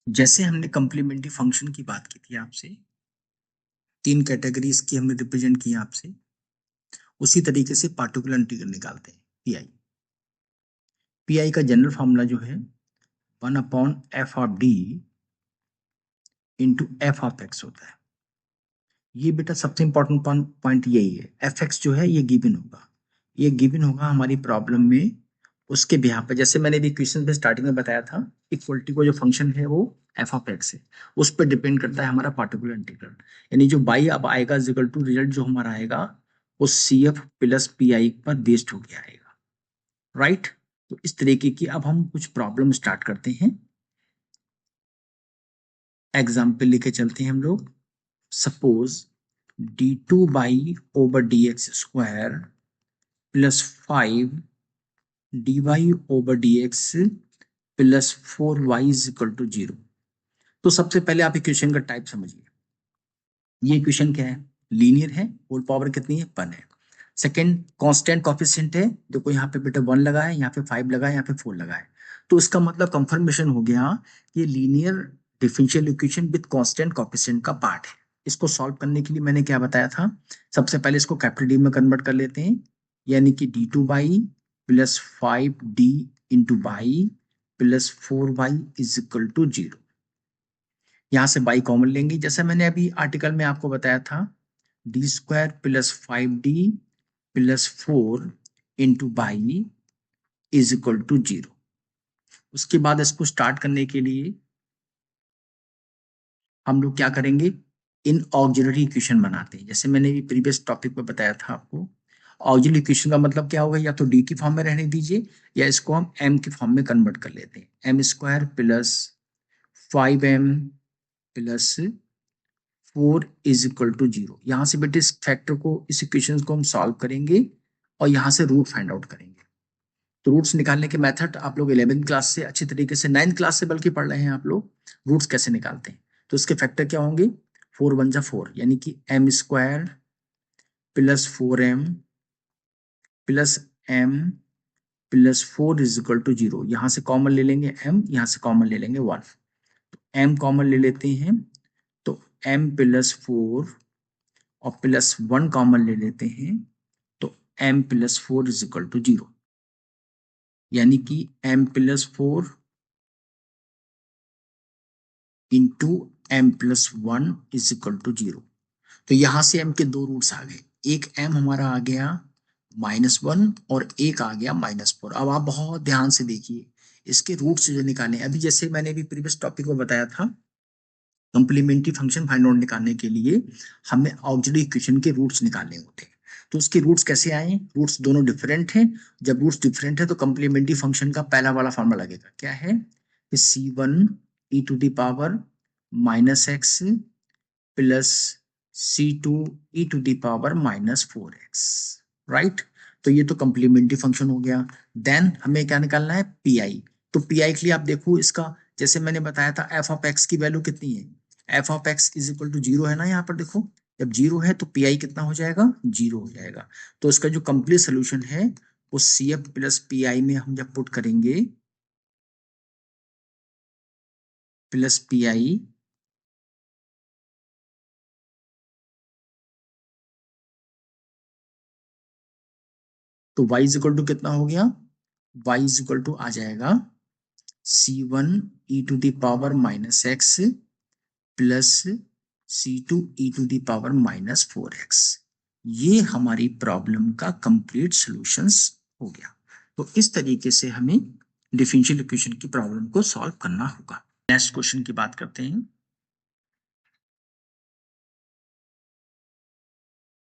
जैसे हमने complementary function की बात की थी आपसे, 3 कैटेगरीज की हमने रिप्रेजेंट किया आपसे, उसी तरीके से पार्टिकुलर इंटीग्रल निकालते हैं पीआई। पीआई का जनरल फॉर्मूला जो है 1/f of D into F of x होता है। ये बेटा सबसे इंपॉर्टेंट पॉइंट यही है, एफ एक्स जो है ये गिवन होगा, ये गिवन होगा हमारी प्रॉब्लम में उसके बिहाफ पे। जैसे मैंने भी क्वेश्चन पे स्टार्टिंग में बताया था, इक्वलिटी को जो फंक्शन है वो एफ ऑफ एक्स है, उस पर डिपेंड करता है हमारा पार्टिकुलर इंटीग्रल। यानी जो बाई अब आएगा इक्वल टू रिजल्ट जो हमारा आएगा वो C F plus P I पर बेस्ड हो गया आएगा, राइट। तो इस तरीके की अब हम कुछ प्रॉब्लम स्टार्ट करते हैं। एग्जाम्पल लेके चलते हैं हम लोग। Suppose D two Y over D X square plus 5 D Y over D X plus 4y is equal to 0। तो सबसे पहले आप इक्वेशन का टाइप समझिए। ये इक्वेशन क्या है? लीनियर है, होल पावर कितनी है? 1 है। सेकंड, कांस्टेंट कोएफिशिएंट है, देखो यहाँ पे बेटा 1 लगा है, यहाँ पे 5 लगा है, यहाँ पे 4 लगा है। तो इसका मतलब कंफर्मेशन हो गया कि linear differential equation with constant coefficient का पार्ट है। इसको सॉल्व करने के लिए मैंने क्या बताया था, सबसे पहले इसको कैपिटल डी में कन्वर्ट कर लेते हैं, यानी कि D two Y plus 5d into Y plus 4y is equal to 0। यहां से बाई कॉमन लेंगे, जैसा मैंने अभी आर्टिकल में आपको बताया था, D square plus 5d plus 4 into Y is equal to 0। उसके बाद इसको स्टार्ट करने के लिए हम लोग क्या करेंगे, इन ऑक्सिलरी इक्वेशन बनाते हैं। जैसे मैंने भी प्रीवियस टॉपिक में बताया था आपको, ऑक्सिलरी इक्वेशन का मतलब क्या होगा, या तो डी की फॉर्म में रहने दीजिए या इसको हम एम की फॉर्म में कन्वर्ट कर लेते हैं। M square plus 5m plus 4 is equal to 0। यहां से बेटे इस फैक्टर को, इस इक्वेशन को हम सॉल्व करेंगे और यहां से रूट फाइंड आउट करेंगे। तो रूट्स निकालने के मेथड आप लोग 11th क्लास से अच्छी तरीके से, 9th क्लास से बल्कि पढ़ रहे हैं आप लोग, रूट्स कैसे निकालते हैं। तो इसके फैक्टर क्या होंगे, 4 1 जा 4, यानी कि M square plus 4m plus m plus 4 is equal to 0। यहां से कॉमन ले लेंगे m, यहां से कॉमन ले लेंगे 1, तो m कॉमन ले लेते हैं, तो m प्लस 4 और प्लस 1 कॉमन ले लेते हैं, तो m plus 4 is equal to 0, यानी कि m plus 4 into M plus 1 is equal to 0। तो यहां से m के दो रूट्स आ गए, एक m हमारा आ गया -1 और एक आ गया -4। अब आप बहुत ध्यान से देखिए, इसके रूट्स जो निकाले, अभी जैसे मैंने भी प्रीवियस टॉपिक में बताया था, कॉम्प्लीमेंट्री फंक्शन फाइंड आउट निकालने के लिए हमें ऑक्सिलरी इक्वेशन के रूट्स निकालने होते हैं। तो उसके रूट्स कैसे आए, रूट्स दोनों डिफरेंट हैं। जब रूट्स डिफरेंट है तो कॉम्प्लीमेंट्री फंक्शन का पहला वाला फॉर्मूला लगेगा, क्या है कि c1 e to the power -x plus c2 e to the power -4x, right. तो ये तो कॉम्प्लीमेंट्री फंक्शन हो गया। देन हमें क्या निकालना है, पीआई। तो पीआई के लिए आप देखो, इसका जैसे मैंने बताया था, एफ ऑफ एक्स की वैल्यू कितनी है, F of X is equal to 0 है ना। यहाँ पर देखो, जब 0 है तो पीआई कितना हो जाएगा, 0 हो जाएगा। तो इसका जो कंप्लीट सोल्यूशन है वो C F plus P I में हम जब पुट करेंगे, प्लस पी आई तो y इज इक्वल टू कितना हो गया, y इज इक्वल टू आ जाएगा c1 e to the power -x plus c2 e to the power -4x। ये हमारी प्रॉब्लम का कंप्लीट सॉल्यूशंस हो गया। तो इस तरीके से हमें डिफरेंशियल इक्वेशन की प्रॉब्लम को सॉल्व करना होगा। नेक्स्ट क्वेश्चन की बात करते हैं।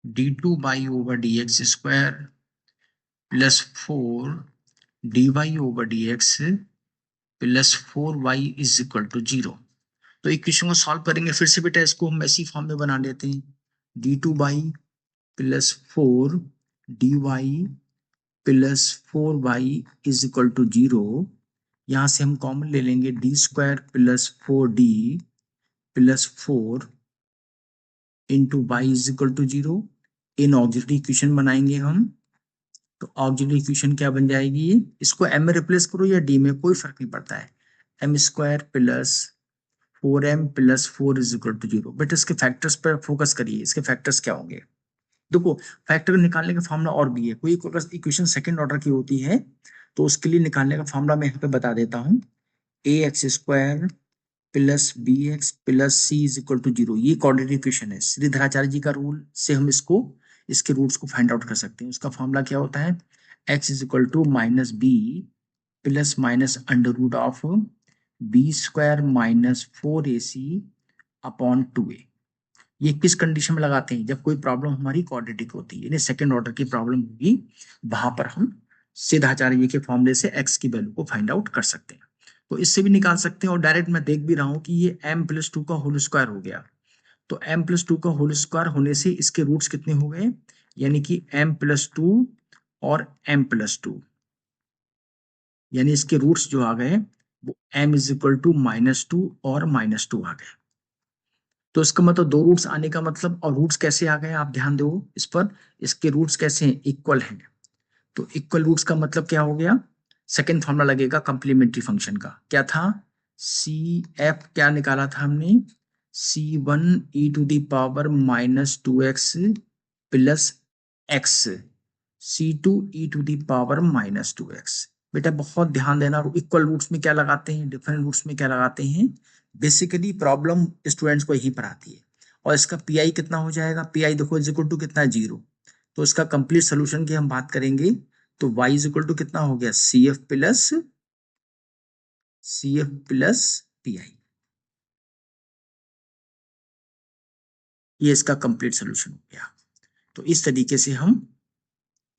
d2 Y over D X square plus 4 dy over D X plus 4y is equal to 0। तो इक्वेशन को सॉल्व करेंगे, फिर से बेटा इसको हम ऐसी फॉर्म में बना लेते हैं, d2 Y plus 4 dy plus 4y is equal to 0। यहां से हम कॉमन ले लेंगे, D square plus 4d plus 4 into Y is equal to 0। इन ऑक्सिलरी इक्वेशन बनाएंगे हम, तो ऑक्सिलरी इक्वेशन क्या बन जाएगी, इसको m में रिप्लेस करो या d में, कोई फर्क नहीं पड़ता है। M square plus 4m plus 4 is equal to 0। बेटा इसके फैक्टर्स पर फोकस करिए, इसके फैक्टर्स क्या होंगे। देखो फैक्टर निकालने का फॉर्मूला और भी है, कोई अगर इक्वेशन सेकंड ऑर्डर की होती है तो उसके लिए निकालने का फॉर्मूला मैं यहाँ पे बता देता हूँ। ax square plus B X plus C is equal to 0, ये क्वाड्रेटिक इक्वेशन है। श्रीधराचार्य जी का रूल से हम इसको, इसके रूट्स को फाइंड आउट कर सकते हैं। उसका फॉर्मूला क्या होता है, x is equal to minus B plus minus under root of B square minus 4ac upon 2a। ये किस कंडीशन में लगाते हैं, जब कोई प्रॉब्लम हमारी क्वाड्रेटिक होती है, यानी सेकंड ऑर्डर की प्रॉब्लम होगी, वहां पर हम सीधाचार्य के फॉर्मूले से x की वैल्यू को फाइंड आउट कर सकते हैं। तो इससे भी निकाल सकते हैं, और डायरेक्ट मैं देख भी रहा हूं कि ये m प्लस 2 का होल स्क्वायर हो गया। तो m प्लस 2 का होल स्क्वायर होने से इसके रूट्स कितने हो गए, यानी कि m प्लस 2 और m प्लस 2, यानी इसके रूट्स जो आ गए वो m इज इक्वल टू -2 और -2 आ गए। तो इसका मतलब दो रूट्स आने का मतलब, और रूट्स कैसे आ गए आप ध्यान दो इस पर, इसके रूट्स कैसे हैं, इक्वल हैं। तो इक्वल रूट्स का मतलब क्या हो गया, सेकेंड फॉर्मूला लगेगा कॉम्प्लीमेंट्री फंक्शन का, क्या था, सी एफ क्या निकाला था हमने, c1 e to the power -2x plus X, c2 e to the power -2x। बेटा बहुत ध्यान देना, इक्वल रूट्स में क्या लगाते हैं, डिफरेंट रूट्स में क्या लगाते हैं, बेसिकली प्रॉब्लम स्टूडेंट्स को यही पढ़ाती है। और इसका पीआई कितना हो जाएगा, पीआई देखो इज इक्वल टू कितना है, 0। तो इसका कंप्लीट सोल्यूशन की हम बात करेंगे तो y इज इक्वल टू कितना हो गया, सी एफ प्लस पीआई। ये इसका कंप्लीट सोल्यूशन हो गया। तो इस तरीके से हम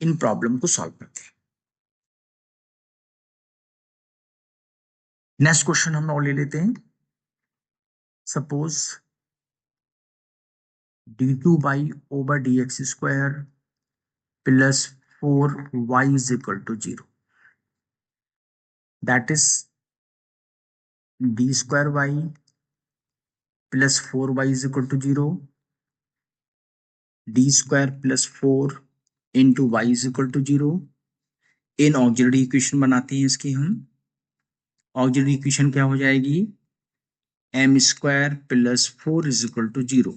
इन प्रॉब्लम को सॉल्व करते हैं। नेक्स्ट क्वेश्चन हम और ले लेते हैं। Suppose d2/dx² plus 4y is equal to 0, that is d² plus 4y is equal to 0, d² plus 4 into Y is equal to 0। इन ऑक्सिलरी इक्वेशन बनाते हैं इसकी हम। ऑक्सिलरी इक्वेशन क्या हो जाएगी, m² plus 4 is equal to 0,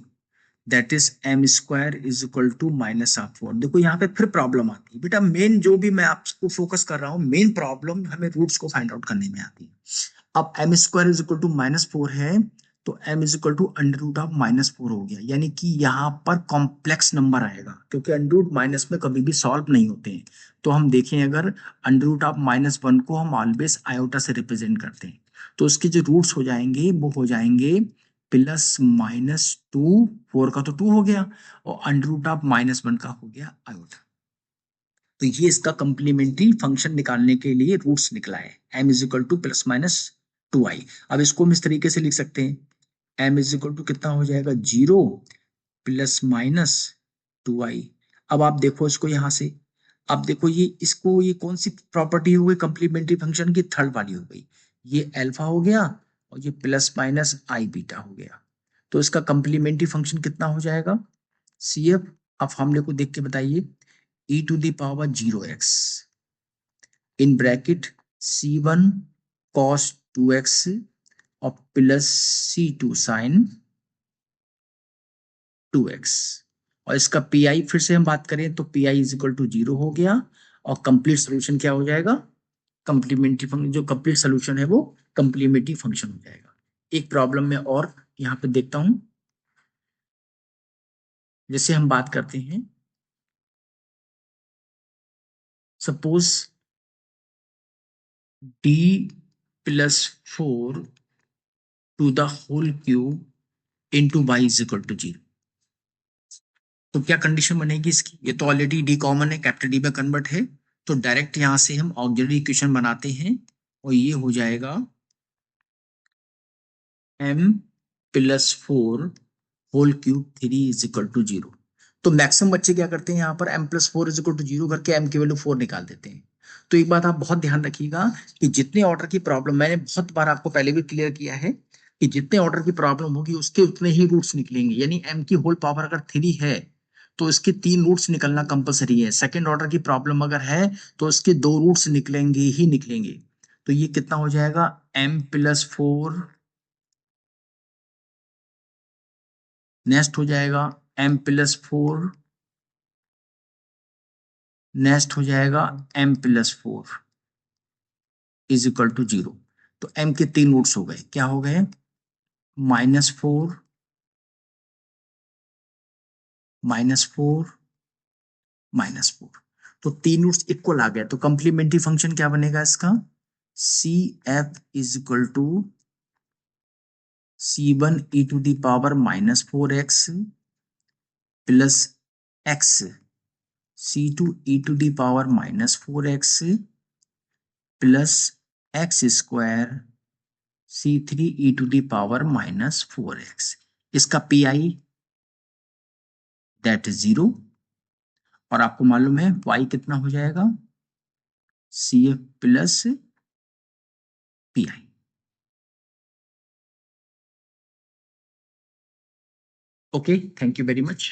that is m² is equal to -4। देखो यहाँ पे फिर प्रॉब्लम आती है बेटा, मेन जो भी मैं आपको फोकस कर रहा हूँ, मेन प्रॉब्लम हमें रूट्स को फाइंड आउट करने में आती है। अब m² इज इक्वल टू -4 है, तो m is equal to under root of -4 हो गया, यानी कि यहाँ पर कॉम्प्लेक्स नंबर आएगा, क्योंकि अंडर रूट माइनस में कभी भी सॉल्व नहीं होते हैं। तो हम देखें, अगर अंडर रूट ऑफ -1 को हम ऑलवेज आयोटा से रिप्रेजेंट करते हैं, तो उसके जो रूट्स हो जाएंगे वो हो जाएंगे +-2, 4 का तो 2 हो गया, और अंडर रूट ऑफ -1 का हो गया आयोटा। तो ये इसका कंप्लीमेंट्री फंक्शन निकालने के लिए रूट्स निकला है, m is equal to +-2i। अब इसको हम इस तरीके से लिख सकते हैं, m इज इक्वल टू कितना हो जाएगा, 0 +-2i। अब आप देखो इसको यहां से, अब देखो ये इसको, ये कौन सी प्रॉपर्टी हो गई कंप्लीमेंट्री फंक्शन की, थर्ड वाली हो गई। ये अल्फा हो गया और ये +-i बीटा हो गया। तो इसका कंप्लीमेंट्री फंक्शन कितना हो जाएगा, सी एफ। अब फॉर्मूले को देख के बताइए, e⁻0x in bracket c1 cos 2x और प्लस c2 sin 2x। और इसका पीआई फिर से हम बात करें तो पीआई इज इक्वल टू 0 हो गया, और कंप्लीट सोल्यूशन क्या हो जाएगा, कंप्लीमेंट्री फंक्शन, जो कंप्लीट सोल्यूशन है वो कंप्लीमेंट्री फंक्शन हो जाएगा। एक प्रॉब्लम में और यहाँ पे देखता हूं, जैसे हम बात करते हैं, suppose d+4 to the whole cube into Y is equal to 0। तो क्या कंडीशन बनेगी इसकी, ये तो ऑलरेडी डी कॉमन है, कैपिटल डी में कन्वर्ट है, तो डायरेक्ट यहां से हम ऑक्सिलरी इक्वेशन बनाते हैं, और ये हो जाएगा m+4 whole cube 3 is equal to 0। तो मैक्सिमम बच्चे क्या करते हैं, यहाँ पर m+4 इज इक्वल टू 0 करके m की वैल्यू 4 निकाल देते हैं। तो एक बात आप बहुत ध्यान रखिएगा कि जितने ऑर्डर की प्रॉब्लम, मैंने बहुत बार आपको पहले भी क्लियर किया है कि जितने ऑर्डर की प्रॉब्लम होगी उसके उतने ही रूट्स निकलेंगे, यानी m की होल पावर अगर 3 है तो इसके 3 रूट्स निकलना कंपलसरी है। सेकेंड ऑर्डर की प्रॉब्लम अगर है तो इसके 2 रूट्स निकलेंगे ही निकलेंगे। तो ये कितना हो जाएगा, m+4 नेक्स्ट हो जाएगा m+4, नेक्स्ट हो जाएगा m+4 इज इक्वल टू 0। तो m के 3 रूट्स हो गए, क्या हो गए? -4, -4, -4। तो 3 रूट्स इक्वल आ गया, तो कंप्लीमेंट्री फंक्शन क्या बनेगा इसका? CF is equal to C1 e⁻⁻4x plus x C2 e⁻⁻4x plus x² C3 e⁻⁻4x। इसका PI दैट इज 0। और आपको मालूम है y कितना हो जाएगा? CF plus PI। Okay, thank you very much.